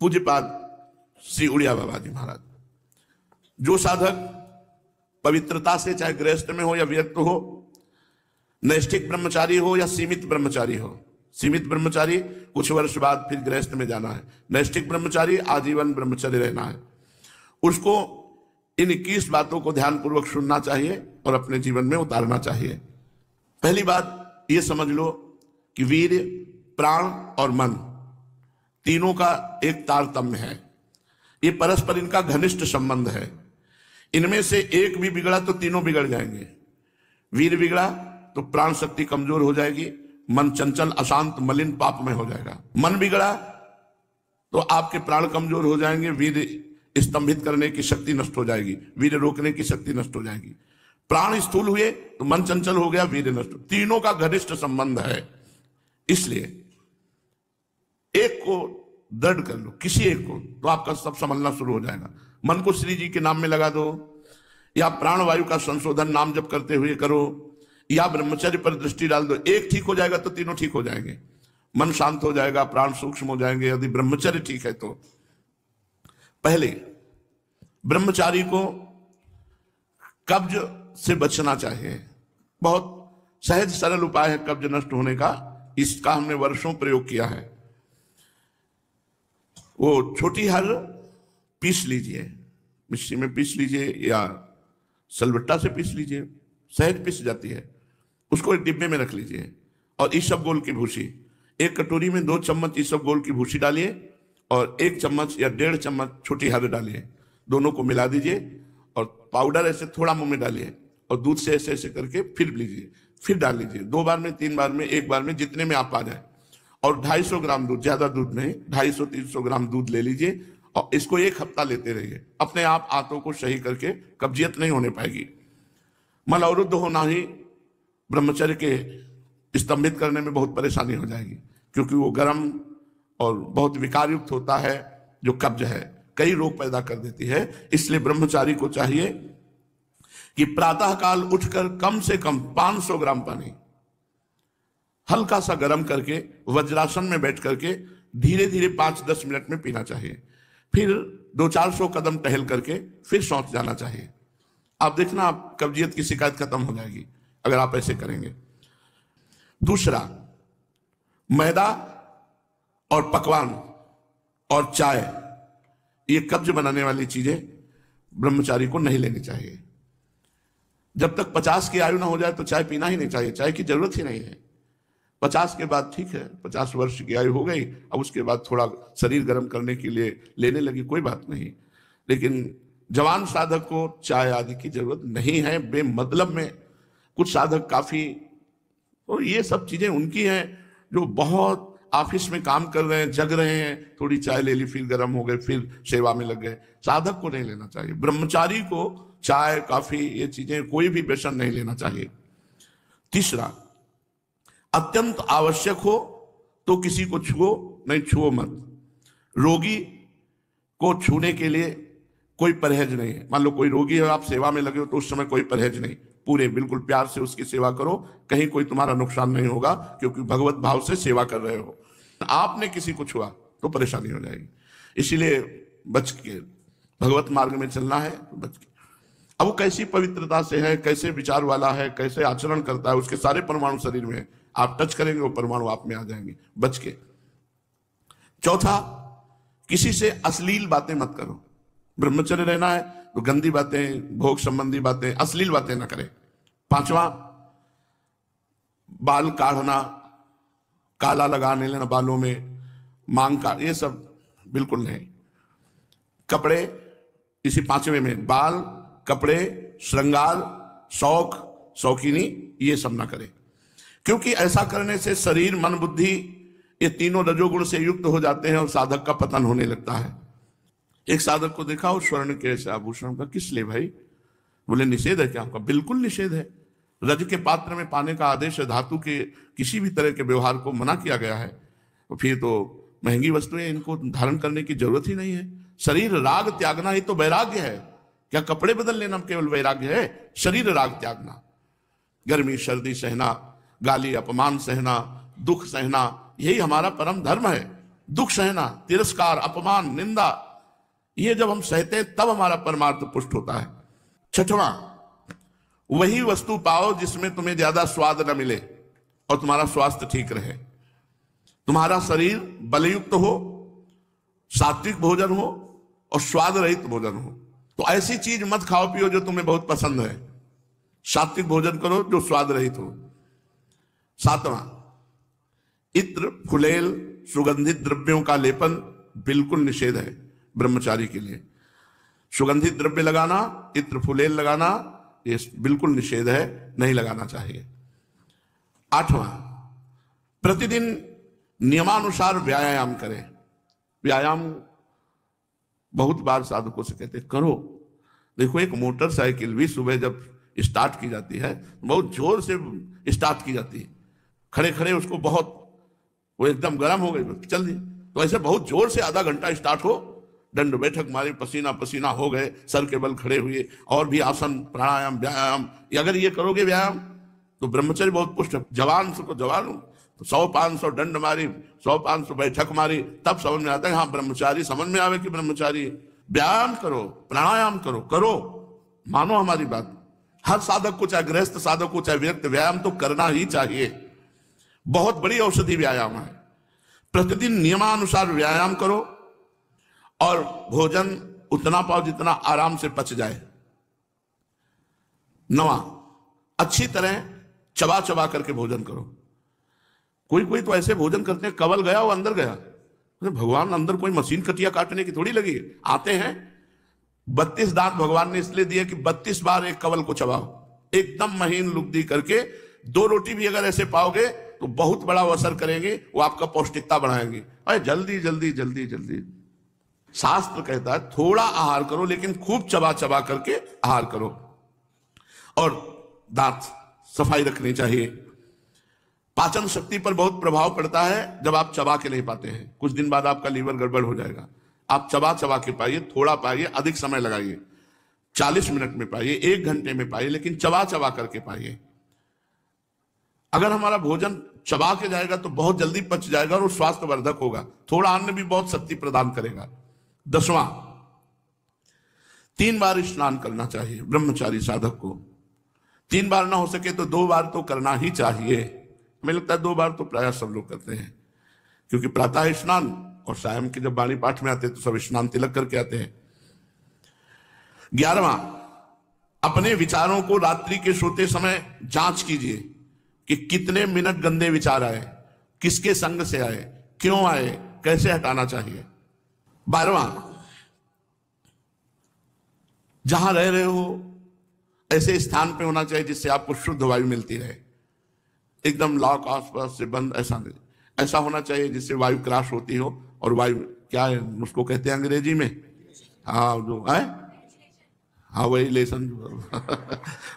पूज्यपाद श्री उड़िया बाबा जी महाराज। जो साधक पवित्रता से, चाहे गृहस्थ में हो या विरक्त हो, नैष्ठिक ब्रह्मचारी हो या सीमित ब्रह्मचारी हो, सीमित ब्रह्मचारी कुछ वर्ष बाद फिर गृहस्थ में जाना है, नैष्ठिक ब्रह्मचारी आजीवन ब्रह्मचर्य रहना है, उसको इन 21 बातों को ध्यानपूर्वक सुनना चाहिए और अपने जीवन में उतारना चाहिए। पहली बात ये समझ लो कि वीर्य, प्राण और मन तीनों का एक तारतम्य है। ये परस्पर इनका घनिष्ठ संबंध है। इनमें से एक भी बिगड़ा तो तीनों बिगड़ जाएंगे। वीर्य बिगड़ा तो प्राण शक्ति कमजोर हो जाएगी, मन चंचल, अशांत, मलिन, पाप में हो जाएगा। मन बिगड़ा तो आपके प्राण कमजोर हो जाएंगे, वीर्य स्तंभित करने की शक्ति नष्ट हो जाएगी, वीर्य रोकने की शक्ति नष्ट हो जाएगी। प्राण स्थूल हुए तो मन चंचल हो गया, वीर्य नष्ट। तीनों का घनिष्ठ संबंध है। इसलिए एक को दृढ़ कर लो, किसी एक को, तो आपका सब संभलना शुरू हो जाएगा। मन को श्री जी के नाम में लगा दो, या प्राणवायु का संशोधन नाम जप करते हुए करो, या ब्रह्मचर्य पर दृष्टि डाल दो। एक ठीक हो जाएगा तो तीनों ठीक हो जाएंगे। मन शांत हो जाएगा, प्राण सूक्ष्म हो जाएंगे, यदि ब्रह्मचर्य ठीक है तो। पहले ब्रह्मचारी को कब्ज से बचना चाहिए। बहुत सहज सरल उपाय है कब्ज नष्ट होने का, इसका हमने वर्षों प्रयोग किया है। वो छोटी हर पीस लीजिए, मिक्सी में पीस लीजिए या सलबट्टा से पीस लीजिए, सहज पीस जाती है। उसको एक डिब्बे में रख लीजिए और ईसबगोल की भूसी, एक कटोरी में 2 चम्मच ईसबगोल की भूसी डालिए और 1 चम्मच या 1.5 चम्मच छोटी हर डालिए। दोनों को मिला दीजिए और पाउडर ऐसे थोड़ा मुंह में डालिए और दूध से ऐसे ऐसे करके फिर लीजिए, फिर डाल लीजिए। 2 बार में, 3 बार में, 1 बार में, जितने में आप आ जाए। और 250 ग्राम दूध, ज्यादा दूध नहीं, 250-300 ग्राम दूध ले लीजिए और इसको 1 हफ्ता लेते रहिए। अपने आप आंतों को सही करके कब्जियत नहीं होने पाएगी। मल अवरुद्ध होना ही ब्रह्मचर्य के स्तंभित करने में बहुत परेशानी हो जाएगी, क्योंकि वो गर्म और बहुत विकार युक्त होता है। जो कब्ज है कई रोग पैदा कर देती है। इसलिए ब्रह्मचारी को चाहिए कि प्रातः काल उठकर कम से कम 500 ग्राम पानी हल्का सा गर्म करके वज्रासन में बैठ करके धीरे धीरे 5-10 मिनट में पीना चाहिए। फिर 200-400 कदम टहल करके फिर शौच जाना चाहिए। आप देखना, आप कब्जियत की शिकायत खत्म हो जाएगी अगर आप ऐसे करेंगे। दूसरा, मैदा और पकवान और चाय, ये कब्ज बनाने वाली चीजें ब्रह्मचारी को नहीं लेनी चाहिए। जब तक 50 की आयु ना हो जाए तो चाय पीना ही नहीं चाहिए, चाय की जरूरत ही नहीं है। 50 के बाद ठीक है, 50 वर्ष की आयु हो गई, अब उसके बाद थोड़ा शरीर गर्म करने के लिए लेने लगी, कोई बात नहीं। लेकिन जवान साधक को चाय आदि की जरूरत नहीं है बेमतलब में। कुछ साधक काफी, और ये सब चीजें उनकी हैं जो बहुत ऑफिस में काम कर रहे हैं, जग रहे हैं, थोड़ी चाय ले ली, फिर गर्म हो गए, फिर सेवा में लग गए। साधक को नहीं लेना चाहिए। ब्रह्मचारी को चाय, कॉफी, ये चीजें, कोई भी व्यसन नहीं लेना चाहिए। तीसरा, अत्यंत आवश्यक हो तो किसी को छुओ, नहीं छुओ मत। रोगी को छूने के लिए कोई परहेज नहीं है। मान लो कोई रोगी है, आप सेवा में लगे हो, तो उस समय कोई परहेज नहीं, पूरे बिल्कुल प्यार से उसकी सेवा करो, कहीं कोई तुम्हारा नुकसान नहीं होगा, क्योंकि भगवत भाव से सेवा कर रहे हो। आपने किसी को छुआ तो परेशानी हो जाएगी। इसीलिए बच के भगवत मार्ग में चलना है, तो बच के। अब वो कैसी पवित्रता से है, कैसे विचार वाला है, कैसे आचरण करता है, उसके सारे परमाणु शरीर में, आप टच करेंगे वो परमाणु आप में आ जाएंगे, बच के। चौथा, किसी से अश्लील बातें मत करो। ब्रह्मचर्य रहना है तो गंदी बातें, भोग संबंधी बातें, अश्लील बातें ना करें। 5वां, बाल काढ़ना, काला लगाने लेना बालों में, मांग का, ये सब बिल्कुल नहीं। कपड़े, इसी 5वें में बाल, कपड़े, श्रृंगार, शौक, शौकीनी, ये सब ना करें, क्योंकि ऐसा करने से शरीर, मन, बुद्धि, ये तीनों रजोगुण से युक्त हो जाते हैं और साधक का पतन होने लगता है। एक साधक को देखा, और स्वर्ण के ऐसे आभूषण का, किस लिए भाई? बोले निषेध है क्या? बिल्कुल निषेध है। रज के पात्र में पाने का आदेश है, धातु के किसी भी तरह के व्यवहार को मना किया गया है। तो फिर तो महंगी वस्तुएं, इनको धारण करने की जरूरत ही नहीं है। शरीर राग त्यागना ही तो वैराग्य है। क्या कपड़े बदल लेना केवल वैराग्य है? शरीर राग त्यागना, गर्मी सर्दी सहना, गाली अपमान सहना, दुख सहना, यही हमारा परम धर्म है। दुख सहना, तिरस्कार, अपमान, निंदा, ये जब हम सहते हैं तब हमारा परमार्थ पुष्ट होता है। छठवां, वही वस्तु पाओ जिसमें तुम्हें ज्यादा स्वाद न मिले और तुम्हारा स्वास्थ्य ठीक रहे। तुम्हारा शरीर बलयुक्त हो, सात्विक भोजन हो और स्वाद रहित भोजन हो। तो ऐसी चीज मत खाओ पियो जो तुम्हें बहुत पसंद है। सात्विक भोजन करो जो स्वाद रहित हो। सातवां, इत्र, फुलेल, सुगंधित द्रव्यों का लेपन बिल्कुल निषेध है ब्रह्मचारी के लिए। सुगंधित द्रव्य लगाना, इत्र फुलेल लगाना, ये बिल्कुल निषेध है, नहीं लगाना चाहिए। आठवां, प्रतिदिन नियमानुसार व्यायाम करें। व्यायाम बहुत बार साधकों से कहते करो। देखो, एक मोटरसाइकिल भी सुबह जब स्टार्ट की जाती है बहुत जोर से स्टार्ट की जाती है, खड़े खड़े उसको बहुत, वो एकदम गर्म हो गई चल दी, तो ऐसे बहुत जोर से आधा घंटा स्टार्ट हो, दंड बैठक मारी, पसीना पसीना हो गए, सर के बल खड़े हुए, और भी आसन, प्राणायाम, व्यायाम, अगर ये करोगे व्यायाम तो ब्रह्मचर्य बहुत पुष्ट है। जवान को जवान तो 100-500 दंड मारी, 100-500 बैठक मारी, तब समझ में आता है हाँ ब्रह्मचारी, समझ में आवे कि ब्रह्मचारी। व्यायाम करो, प्राणायाम करो, करो, मानो हमारी बात। हर साधक को, चाहे गृहस्थ साधक को, चाहे व्यक्ति, व्यायाम तो करना ही चाहिए। बहुत बड़ी औषधि व्यायाम है। प्रतिदिन नियमानुसार व्यायाम करो और भोजन उतना पाओ जितना आराम से पच जाए। 9, अच्छी तरह चबा चबा करके भोजन करो। कोई कोई तो ऐसे भोजन करते हैं कवल गया वो अंदर गया। भगवान अंदर कोई मशीन कटिया काटने की थोड़ी लगी, आते हैं 32 दांत भगवान ने इसलिए दिए कि 32 बार एक कवल को चबाओ, एकदम महीन लुगदी करके। 2 रोटी भी अगर ऐसे पाओगे तो बहुत बड़ा असर करेंगे, वो आपका पौष्टिकता बढ़ाएंगे। अरे जल्दी जल्दी जल्दी जल्दी, शास्त्र कहता है थोड़ा आहार करो लेकिन खूब चबा चबा करके आहार करो। और दांत सफाई रखनी चाहिए। पाचन शक्ति पर बहुत प्रभाव पड़ता है जब आप चबा के नहीं पाते हैं। कुछ दिन बाद आपका लीवर गड़बड़ हो जाएगा। आप चबा चबा के पाइए, थोड़ा पाइए, अधिक समय लगाइए, 40 मिनट में पाइए, 1 घंटे में पाइए, लेकिन चबा चबा करके पाइए। अगर हमारा भोजन चबा के जाएगा तो बहुत जल्दी पच जाएगा और वो स्वास्थ्यवर्धक होगा। थोड़ा अन्न भी बहुत शक्ति प्रदान करेगा। 10वां, 3 बार स्नान करना चाहिए ब्रह्मचारी साधक को। 3 बार ना हो सके तो 2 बार तो करना ही चाहिए। हमें लगता है 2 बार तो प्राय सब लोग करते हैं, क्योंकि प्रातः स्नान और शाम के जब वाणी पाठ में आते हैं तो सब स्नान तिलक करके आते हैं। 11वां, अपने विचारों को रात्रि के सोते समय जांच कीजिए कि कितने मिनट गंदे विचार आए, किसके संग से आए, क्यों आए, कैसे हटाना चाहिए। 12वां, जहां रह रहे हो ऐसे स्थान पे होना चाहिए जिससे आपको शुद्ध वायु मिलती रहे। एकदम लॉक आसपास से बंद ऐसा नहीं, ऐसा होना चाहिए जिससे वायु क्रॉस होती हो। और वायु क्या है उसको कहते हैं अंग्रेजी में, हाँ जो है, हाँ वेंटिलेशन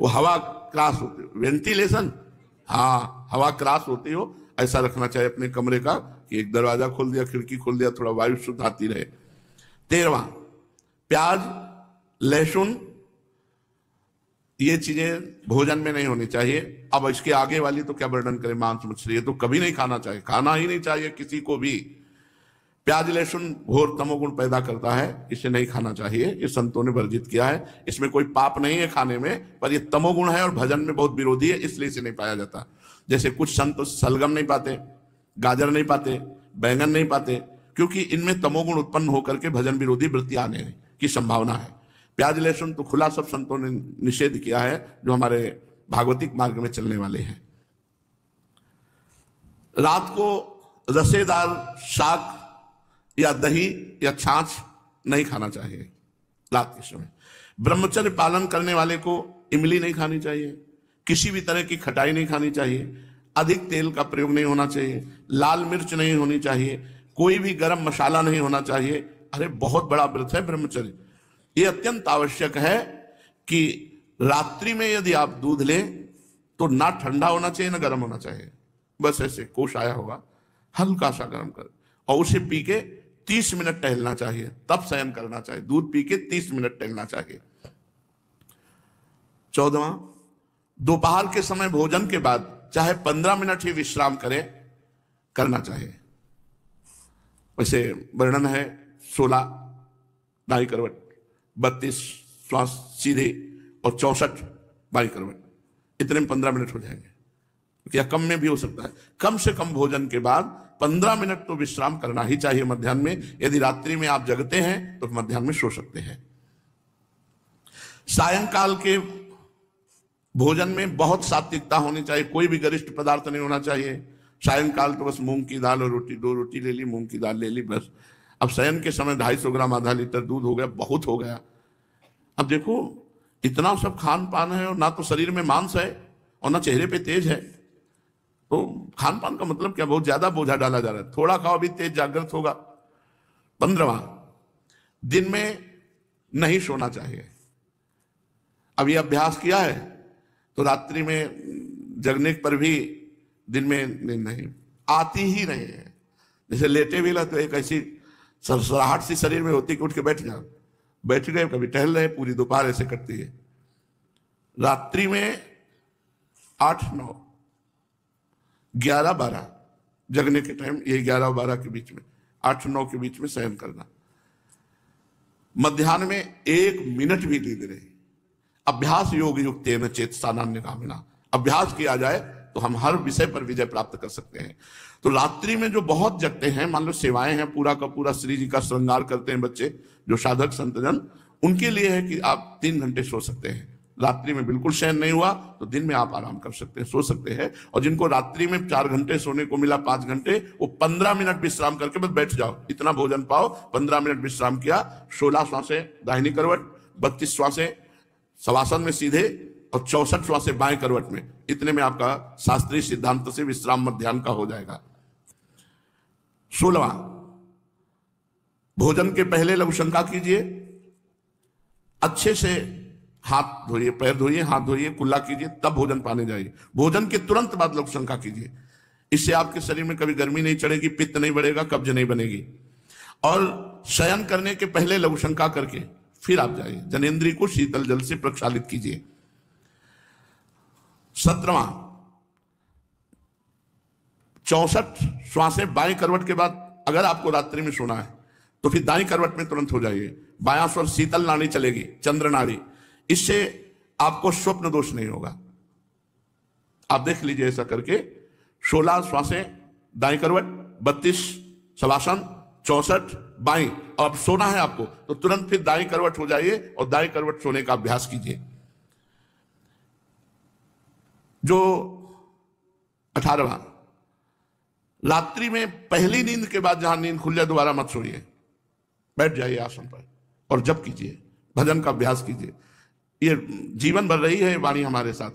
वो हवा क्रॉस होती हो, वेंटिलेशन, हाँ हवा क्रॉस होती हो, ऐसा रखना चाहिए अपने कमरे का कि एक दरवाजा खोल दिया, खिड़की खोल दिया, थोड़ा वायु शुद्ध आती रहे। 13वां, प्याज, लहसुन, ये चीजें भोजन में नहीं होनी चाहिए। अब इसके आगे वाली तो क्या वर्णन करें, मांस मछली, ये तो कभी नहीं खाना चाहिए, खाना ही नहीं चाहिए किसी को भी। प्याज लहसुन घोर तमोगुण पैदा करता है, इसे नहीं खाना चाहिए, ये संतों ने वर्जित किया है। इसमें कोई पाप नहीं है खाने में, पर ये तमोगुण है और भजन में बहुत विरोधी है, इसलिए इसे नहीं पाया जाता। जैसे कुछ संत सलगम नहीं पाते, गाजर नहीं पाते, बैंगन नहीं पाते, क्योंकि इनमें तमोगुण उत्पन्न होकर के भजन विरोधी वृत्ति आने की संभावना है। प्याज लहसुन तो खुला सब संतों ने निषेध किया है, जो हमारे भागवतिक मार्ग में चलने वाले हैं। रात को रसेदार शाक या दही या छाछ नहीं खाना चाहिए रात के समय। ब्रह्मचर्य पालन करने वाले को इमली नहीं खानी चाहिए, किसी भी तरह की खटाई नहीं खानी चाहिए, अधिक तेल का प्रयोग नहीं होना चाहिए, लाल मिर्च नहीं होनी चाहिए, कोई भी गरम मसाला नहीं होना चाहिए। अरे बहुत बड़ा व्रत है ब्रह्मचर्य। ये अत्यंत आवश्यक है कि रात्रि में यदि आप दूध लें तो ना ठंडा होना चाहिए ना गर्म होना चाहिए, बस ऐसे कोश आया होगा, हल्का सा गर्म कर, और उसे पी के 30 मिनट टहलना चाहिए, तब शयन करना चाहिए। दूध पी के 30 मिनट टहलना चाहिए। 14वां, दोपहर के समय भोजन के बाद चाहे 15 मिनट ही विश्राम करना चाहिए। वैसे वर्णन है 16 दाई करवट, 32 श्वास सीधे और 64 बाई करवट, इतने में 15 मिनट हो जाएंगे, या कम में भी हो सकता है। कम से कम भोजन के बाद 15 मिनट तो विश्राम करना ही चाहिए मध्याह्न में। यदि रात्रि में आप जगते हैं तो मध्याह्न में सो सकते हैं। सायंकाल के भोजन में बहुत सात्विकता होनी चाहिए, कोई भी गरिष्ठ पदार्थ नहीं होना चाहिए। सायंकाल तो बस मूंग की दाल और रोटी, 2 रोटी ले ली, मूंग की दाल ले ली बस। अब शयन के समय 250 ग्राम, आधा लीटर दूध हो गया, बहुत हो गया। अब देखो इतना सब खान पान है और ना तो शरीर में मांस है और ना चेहरे पे तेज है, तो खान पान का मतलब क्या, बहुत ज्यादा बोझा डाला जा रहा है। थोड़ा खाओ भी तेज जागृत होगा। 15वां, दिन में नहीं सोना चाहिए। अब ये अभ्यास किया है तो रात्रि में जगने पर भी दिन में नहीं आती ही नहीं है। जैसे लेटे भी ला तो एक ऐसी सरसराहट सी शरीर में होती कि उठ के बैठ गए, कभी टहल रहे, पूरी दोपहर ऐसे कटती है। रात्रि में 8, 9, 11, 12 जगने के टाइम, ये 11 और 12 के बीच में, 8, 9 के बीच में शयन करना। मध्याह्न में 1 मिनट भी नींद नहीं। अभ्यास योग युक्तेन चेतसा नान्यगामिना, अभ्यास किया जाए तो हम हर विषय पर विजय प्राप्त कर सकते हैं। तो रात्रि में जो बहुत जगते हैं, मान लो सेवाएं हैं, पूरा का पूरा श्री जी का श्रृंगार करते हैं बच्चे, जो साधक संतजन, उनके लिए है कि आप 3 घंटे सो सकते हैं। रात्रि में बिल्कुल शयन नहीं हुआ तो दिन में आप आराम कर सकते हैं, सो सकते हैं। और जिनको रात्रि में 4 घंटे सोने को मिला, 5 घंटे, वो 15 मिनट विश्राम करके बस बैठ जाओ, इतना भोजन पाओ, 15 मिनट विश्राम किया, 16 श्वासें दाहिनी करवट, 32 श्वासें शवासन में सीधे और 64 श्वासें बाएं करवट में, इतने में आपका शास्त्रीय सिद्धांत से विश्राम मध्याह्न का हो जाएगा। 16वां, भोजन के पहले लघु शंका कीजिए, अच्छे से हाथ धोइए, पैर धोइए, हाथ धोइए, कुल्ला कीजिए, तब भोजन पाने जाइए। भोजन के तुरंत बाद लघु शंका कीजिए, इससे आपके शरीर में कभी गर्मी नहीं चढ़ेगी, पित्त नहीं बढ़ेगा, कब्ज नहीं बनेगी। और शयन करने के पहले लघु शंका करके फिर आप जाइए, जनेंद्रिय को शीतल जल से प्रक्षालित कीजिए। 17वां, 64 श्वासें बाएं करवट के बाद अगर आपको रात्रि में सोना है तो फिर दाईं करवट में तुरंत हो जाइए। बायां स्वर शीतल नाड़ी चलेगी, चंद्र नाड़ी, इससे आपको स्वप्न दोष नहीं होगा। आप देख लीजिए ऐसा करके, 16 श्वासें दाईं करवट, 32 शवासन, 64 बाईं, और अब सोना है आपको तो तुरंत फिर दाईं करवट हो जाइए और दाईं करवट सोने का अभ्यास कीजिए। जो 18वां, रात्रि में पहली नींद के बाद जहां नींद खुल जाए दोबारा मत सोइए, बैठ जाइए आसन पर और जप कीजिए, भजन का अभ्यास कीजिए। ये जीवन भर रही है वाणी हमारे साथ,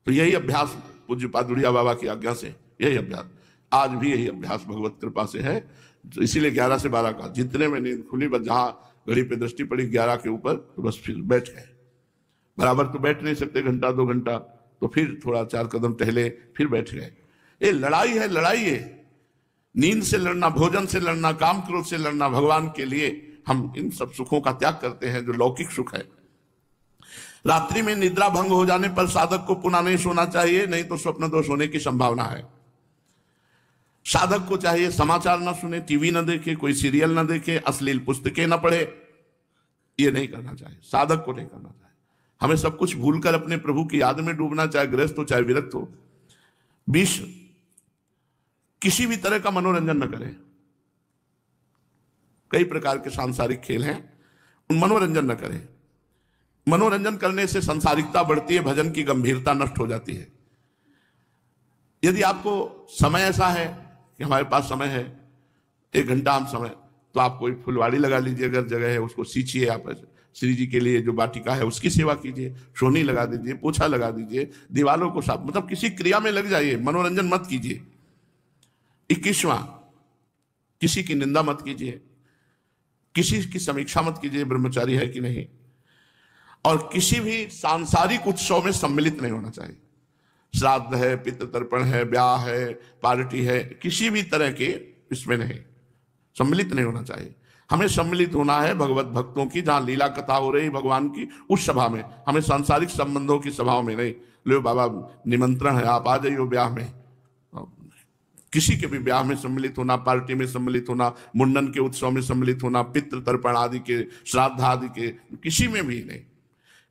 तो यही अभ्यास पूज्य पादुड़िया बाबा की आज्ञा से, यही अभ्यास आज भी यही अभ्यास भगवत कृपा से है। तो इसीलिए 11 से 12 का, जितने में नींद खुली बस जहां घड़ी पे दृष्टि पड़ी 11 के ऊपर, तो बस फिर बैठ गए। बराबर तो बैठ नहीं सकते, घंटा 2 घंटा, तो फिर थोड़ा 4 कदम टहले, फिर बैठ गए। ये लड़ाई है, लड़ाई है, नींद से लड़ना, भोजन से लड़ना, काम क्रोध से लड़ना। भगवान के लिए हम इन सब सुखों का त्याग करते हैं जो लौकिक सुख है। रात्रि में निद्रा भंग हो जाने पर साधक को पुनः नहीं सोना चाहिए, नहीं तो स्वप्न दोष होने की संभावना है। साधक को चाहिए समाचार न सुने, टीवी न देखे, कोई सीरियल न देखे, अश्लील पुस्तकें न पढ़े, ये नहीं करना चाहिए, साधक को नहीं करना चाहिए। हमें सब कुछ भूलकर अपने प्रभु की याद में डूबना, चाहे गृहस्थ हो चाहे विरक्त हो। 20, किसी भी तरह का मनोरंजन न करें। कई प्रकार के सांसारिक खेल हैं, उन मनोरंजन न करें। मनोरंजन करने से सांसारिकता बढ़ती है, भजन की गंभीरता नष्ट हो जाती है। यदि आपको समय ऐसा है कि हमारे पास समय है 1 घंटा हम समय, तो आप कोई फुलवाड़ी लगा लीजिए, अगर जगह है उसको सींचिए, आप श्री जी के लिए जो वाटिका है उसकी सेवा कीजिए, सोनी लगा दीजिए, पोछा लगा दीजिए, दीवालों को साफ, मतलब किसी क्रिया में लग जाइए, मनोरंजन मत कीजिए। 21वां, किसी की निंदा मत कीजिए, किसी की समीक्षा मत कीजिए, ब्रह्मचारी है कि नहीं, और किसी भी सांसारिक उत्सव में सम्मिलित नहीं होना चाहिए। श्राद्ध है, पितृ तर्पण है, ब्याह है, पार्टी है, किसी भी तरह के इसमें नहीं सम्मिलित नहीं होना चाहिए। हमें सम्मिलित होना है भगवत भक्तों की, जहां लीला कथा हो रही भगवान की, उस सभा में, हमें सांसारिक संबंधों की सभाओं में नहीं। लो बाबा निमंत्रण है, आप आ जाइए ब्याह में, किसी के भी ब्याह में सम्मिलित होना, पार्टी में सम्मिलित होना, मुंडन के उत्सव में सम्मिलित होना, पितृ तर्पण आदि के, श्राद्ध आदि के, किसी में भी नहीं,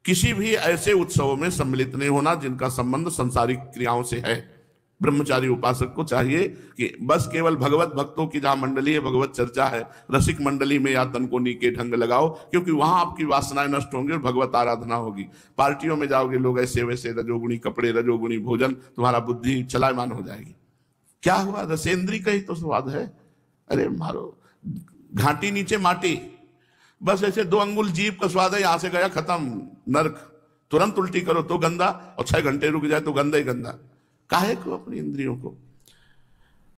किसी भी ऐसे उत्सवों में सम्मिलित नहीं होना जिनका संबंध संसारिक क्रियाओं से है। ब्रह्मचारी उपासक को चाहिए कि बस केवल भगवत भक्तों की जहां मंडली है, भगवत चर्चा है, रसिक मंडली में या तन को नीके ढंग लगाओ, क्योंकि वहां आपकी वासनाएं नष्ट होंगी और भगवत आराधना होगी। पार्टियों में जाओगे, लोग ऐसे वैसे, रजोगुणी कपड़े, रजोगुणी भोजन, तुम्हारा बुद्धि चलायमान हो जाएगी। क्या हुआ? रसेंद्री का ही तो स्वाद है। अरे मारो घाटी नीचे माटी, बस ऐसे 2 अंगुल जीभ का स्वाद है, यहां से गया खत्म, नरक। तुरंत उल्टी करो तो गंदा, और 6 घंटे रुक जाए तो गंदा ही गंदा। काहे को अपनी इंद्रियों को